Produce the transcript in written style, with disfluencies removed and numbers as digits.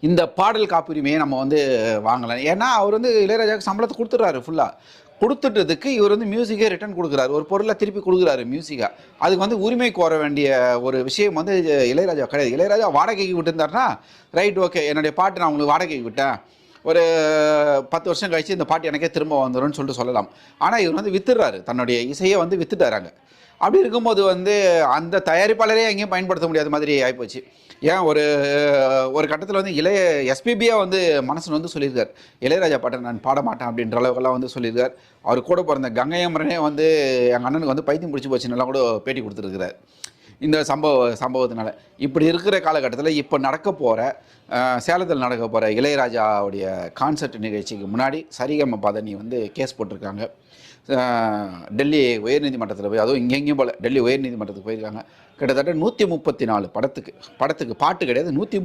இந்த பாடல் காப்புரிமையை நம்ம வந்து வாங்கலாம். ஏன்னா அவர் வந்து இளையராஜாவுக்கு சம்பளத்தை கொடுத்துட்றாரு ஃபுல்லாக. கொடுத்துட்டதுக்கு இவர் வந்து மியூசிக்கே ரிட்டர்ன் கொடுக்குறாரு, ஒரு பொருளை திருப்பி கொடுக்குறாரு மியூசிக்காக. அதுக்கு வந்து உரிமை கோர வேண்டிய ஒரு விஷயம் வந்து இளையராஜா கிடையாது. இளையராஜா வாடகைக்கு விட்டுருந்தாருன்னா ரைட், ஓகே, என்னுடைய பாட்டு நான் உங்களுக்கு வாடகைக்கு விட்டேன், ஒரு 10 வருஷம் கழிச்சு இந்த பாட்டு எனக்கே திரும்ப வந்துடும்னு சொல்லிட்டு சொல்லலாம். ஆனால் இவர் வந்து வித்துடுறாரு, தன்னுடைய இசையை வந்து வித்துட்டாராங்க. அப்படி இருக்கும்போது வந்து அந்த தயாரிப்பாளரே எங்கேயும் பயன்படுத்த முடியாத மாதிரி ஆகிப்போச்சு. ஏன் ஒரு ஒரு கட்டத்தில் வந்து எஸ்பிபியாக வந்து மனசன் வந்து சொல்லியிருக்கார், இளையராஜா பாட்டை நான் பாட மாட்டேன் அப்படின்ற அளவுக்கெல்லாம் வந்து சொல்லியிருக்கார். அவர் கூட பிறந்த கங்கை அமரனே வந்து எங்கள் அண்ணனுக்கு வந்து பைத்தியம் பிடிச்சி போச்சுன்னெல்லாம் கூட பேட்டி கொடுத்துருக்கிறார் இந்த சம்பவத்தினால. இப்படி இருக்கிற காலகட்டத்தில் இப்போ நடக்க போகிற சேலத்தில் நடக்க போகிற இளையராஜாவுடைய கான்சர்ட் நிகழ்ச்சிக்கு முன்னாடி சரிகம பதனி வந்து கேஸ் போட்டிருக்காங்க. டெல்லி உயர்நீதிமன்றத்தில் போய், அதுவும் இங்கெங்கேயும் போல் டெல்லி உயர்நீதிமன்றத்துக்கு போயிருக்காங்க. கிட்டத்தட்ட 134 படத்துக்கு பாட்டு கிடையாது, 130